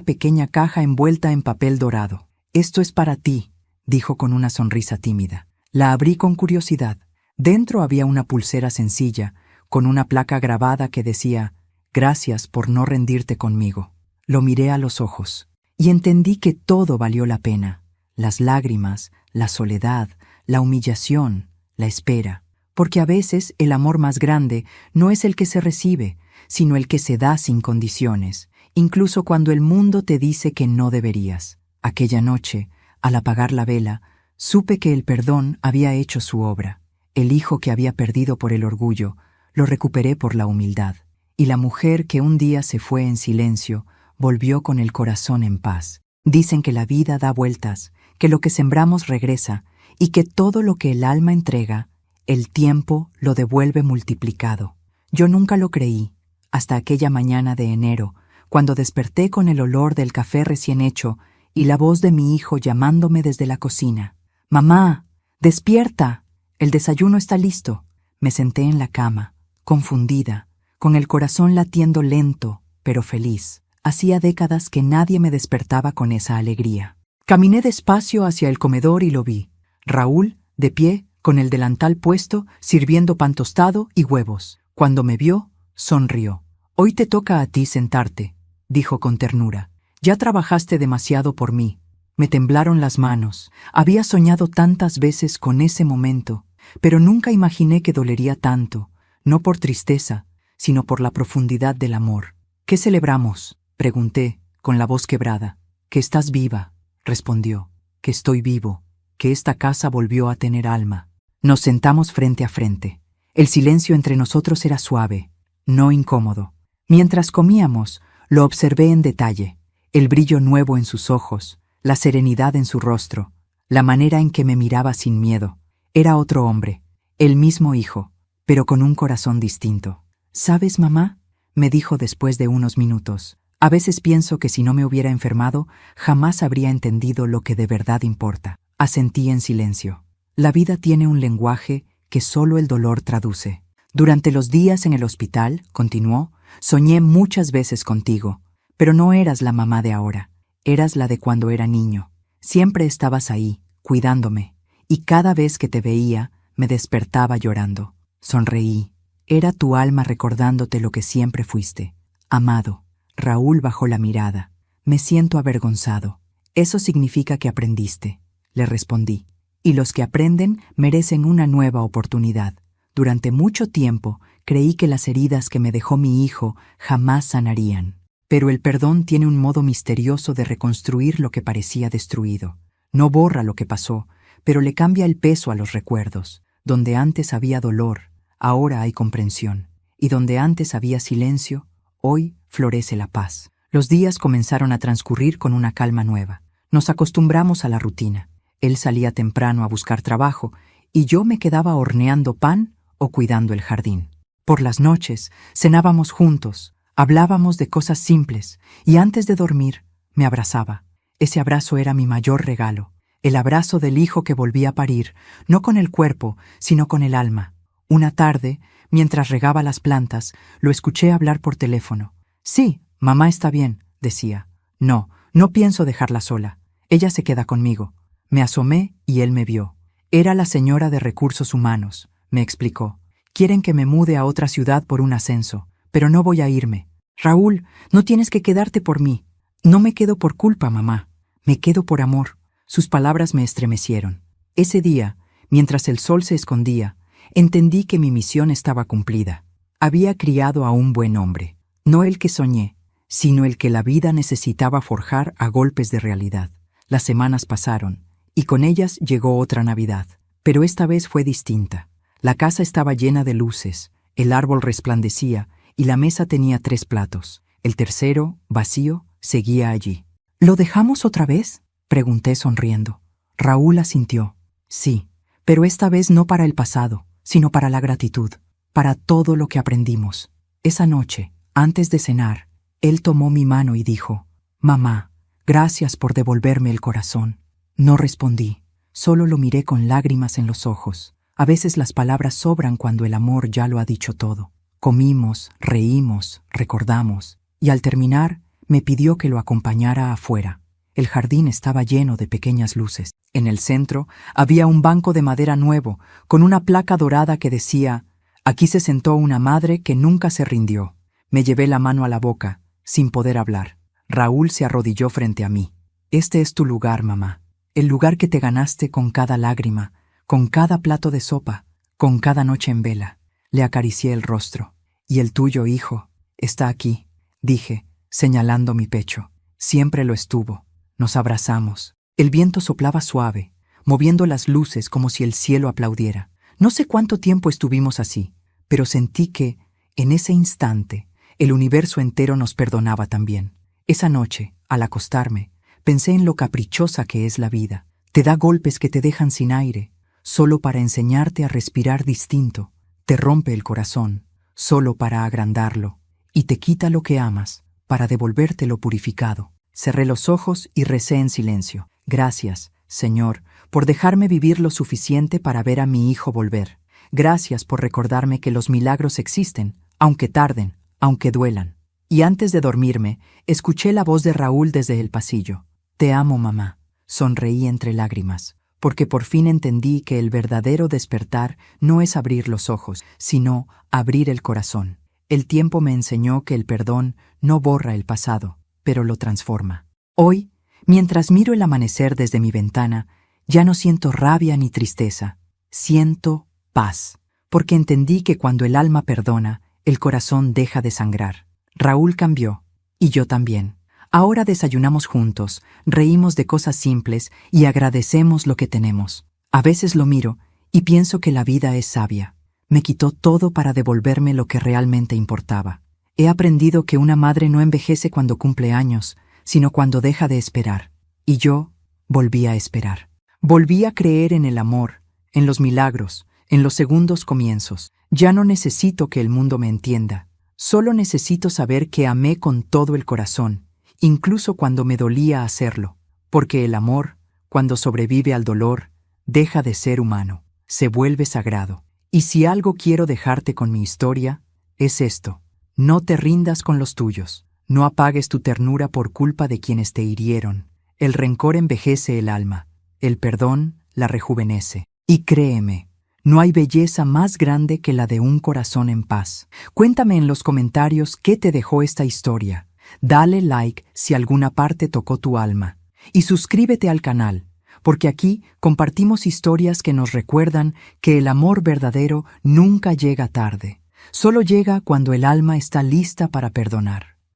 pequeña caja envuelta en papel dorado. «Esto es para ti», dijo con una sonrisa tímida. La abrí con curiosidad. Dentro había una pulsera sencilla, con una placa grabada que decía: «Gracias por no rendirte conmigo». Lo miré a los ojos y entendí que todo valió la pena. Las lágrimas, la soledad, la humillación, la espera. Porque a veces el amor más grande no es el que se recibe, sino el que se da sin condiciones, incluso cuando el mundo te dice que no deberías. Aquella noche, al apagar la vela, supe que el perdón había hecho su obra. El hijo que había perdido por el orgullo, lo recuperé por la humildad. Y la mujer que un día se fue en silencio, volvió con el corazón en paz. Dicen que la vida da vueltas, que lo que sembramos regresa, y que todo lo que el alma entrega, el tiempo lo devuelve multiplicado. Yo nunca lo creí, hasta aquella mañana de enero, cuando desperté con el olor del café recién hecho y la voz de mi hijo llamándome desde la cocina. «Mamá, despierta, el desayuno está listo». Me senté en la cama, confundida, con el corazón latiendo lento, pero feliz. Hacía décadas que nadie me despertaba con esa alegría. Caminé despacio hacia el comedor y lo vi. Raúl, de pie, con el delantal puesto, sirviendo pan tostado y huevos. Cuando me vio, sonrió. «Hoy te toca a ti sentarte», dijo con ternura. «Ya trabajaste demasiado por mí». Me temblaron las manos. Había soñado tantas veces con ese momento, pero nunca imaginé que dolería tanto, no por tristeza, sino por la profundidad del amor. «¿Qué celebramos?», pregunté, con la voz quebrada. «Que estás viva», respondió. «Que estoy vivo, que esta casa volvió a tener alma». Nos sentamos frente a frente. El silencio entre nosotros era suave, no incómodo. Mientras comíamos, lo observé en detalle, el brillo nuevo en sus ojos, la serenidad en su rostro, la manera en que me miraba sin miedo. Era otro hombre, el mismo hijo, pero con un corazón distinto. «¿Sabes, mamá?», me dijo después de unos minutos. «A veces pienso que si no me hubiera enfermado, jamás habría entendido lo que de verdad importa». Asentí en silencio. La vida tiene un lenguaje que solo el dolor traduce. «Durante los días en el hospital», continuó, «soñé muchas veces contigo, pero no eras la mamá de ahora, eras la de cuando era niño. Siempre estabas ahí, cuidándome, y cada vez que te veía, me despertaba llorando». Sonreí. Era tu alma recordándote lo que siempre fuiste. Amado. Raúl bajó la mirada. «Me siento avergonzado». «Eso significa que aprendiste», le respondí. «Y los que aprenden merecen una nueva oportunidad. Durante mucho tiempo creí que las heridas que me dejó mi hijo jamás sanarían. Pero el perdón tiene un modo misterioso de reconstruir lo que parecía destruido. No borra lo que pasó, pero le cambia el peso a los recuerdos. Donde antes había dolor, ahora hay comprensión. Y donde antes había silencio, hoy florece la paz». Los días comenzaron a transcurrir con una calma nueva. Nos acostumbramos a la rutina. Él salía temprano a buscar trabajo y yo me quedaba horneando pan o cuidando el jardín. Por las noches cenábamos juntos, hablábamos de cosas simples y antes de dormir me abrazaba. Ese abrazo era mi mayor regalo, el abrazo del hijo que volvía a parir, no con el cuerpo, sino con el alma. Una tarde, mientras regaba las plantas, lo escuché hablar por teléfono. «Sí, mamá está bien», decía. «No, no pienso dejarla sola. Ella se queda conmigo». Me asomé y él me vio. Era la señora de Recursos Humanos, me explicó. «Quieren que me mude a otra ciudad por un ascenso, pero no voy a irme». «Raúl, no tienes que quedarte por mí». «No me quedo por culpa, mamá. Me quedo por amor». Sus palabras me estremecieron. Ese día, mientras el sol se escondía, entendí que mi misión estaba cumplida. Había criado a un buen hombre, no el que soñé, sino el que la vida necesitaba forjar a golpes de realidad. Las semanas pasaron, y con ellas llegó otra Navidad. Pero esta vez fue distinta. La casa estaba llena de luces, el árbol resplandecía y la mesa tenía 3 platos. El tercero, vacío, seguía allí. «¿Lo dejamos otra vez?», pregunté sonriendo. Raúl asintió. «Sí, pero esta vez no para el pasado, sino para la gratitud, para todo lo que aprendimos». Esa noche, antes de cenar, él tomó mi mano y dijo: «Mamá, gracias por devolverme el corazón». No respondí, solo lo miré con lágrimas en los ojos. A veces las palabras sobran cuando el amor ya lo ha dicho todo. Comimos, reímos, recordamos, y al terminar me pidió que lo acompañara afuera. El jardín estaba lleno de pequeñas luces. En el centro había un banco de madera nuevo, con una placa dorada que decía: «Aquí se sentó una madre que nunca se rindió». Me llevé la mano a la boca, sin poder hablar. Raúl se arrodilló frente a mí. «Este es tu lugar, mamá. El lugar que te ganaste con cada lágrima, con cada plato de sopa, con cada noche en vela». Le acaricié el rostro. «Y el tuyo, hijo, está aquí», dije, señalando mi pecho. Siempre lo estuvo. Nos abrazamos. El viento soplaba suave, moviendo las luces como si el cielo aplaudiera. No sé cuánto tiempo estuvimos así, pero sentí que, en ese instante, el universo entero nos perdonaba también. Esa noche, al acostarme, pensé en lo caprichosa que es la vida. Te da golpes que te dejan sin aire, solo para enseñarte a respirar distinto. Te rompe el corazón, solo para agrandarlo, y te quita lo que amas, para devolvértelo purificado. Cerré los ojos y recé en silencio. Gracias, Señor, por dejarme vivir lo suficiente para ver a mi hijo volver. Gracias por recordarme que los milagros existen, aunque tarden, aunque duelan. Y antes de dormirme, escuché la voz de Raúl desde el pasillo. «Te amo, mamá». Sonreí entre lágrimas, porque por fin entendí que el verdadero despertar no es abrir los ojos, sino abrir el corazón. El tiempo me enseñó que el perdón no borra el pasado, pero lo transforma. Hoy, mientras miro el amanecer desde mi ventana, ya no siento rabia ni tristeza. Siento paz, porque entendí que cuando el alma perdona, el corazón deja de sangrar. Raúl cambió, y yo también. Ahora desayunamos juntos, reímos de cosas simples y agradecemos lo que tenemos. A veces lo miro y pienso que la vida es sabia. Me quitó todo para devolverme lo que realmente importaba. He aprendido que una madre no envejece cuando cumple años, sino cuando deja de esperar. Y yo volví a esperar. Volví a creer en el amor, en los milagros, en los segundos comienzos. Ya no necesito que el mundo me entienda. Solo necesito saber que amé con todo el corazón, incluso cuando me dolía hacerlo. Porque el amor, cuando sobrevive al dolor, deja de ser humano, se vuelve sagrado. Y si algo quiero dejarte con mi historia, es esto. No te rindas con los tuyos. No apagues tu ternura por culpa de quienes te hirieron. El rencor envejece el alma. El perdón la rejuvenece. Y créeme, no hay belleza más grande que la de un corazón en paz. Cuéntame en los comentarios qué te dejó esta historia. Dale like si alguna parte tocó tu alma. Y suscríbete al canal, porque aquí compartimos historias que nos recuerdan que el amor verdadero nunca llega tarde. Solo llega cuando el alma está lista para perdonar.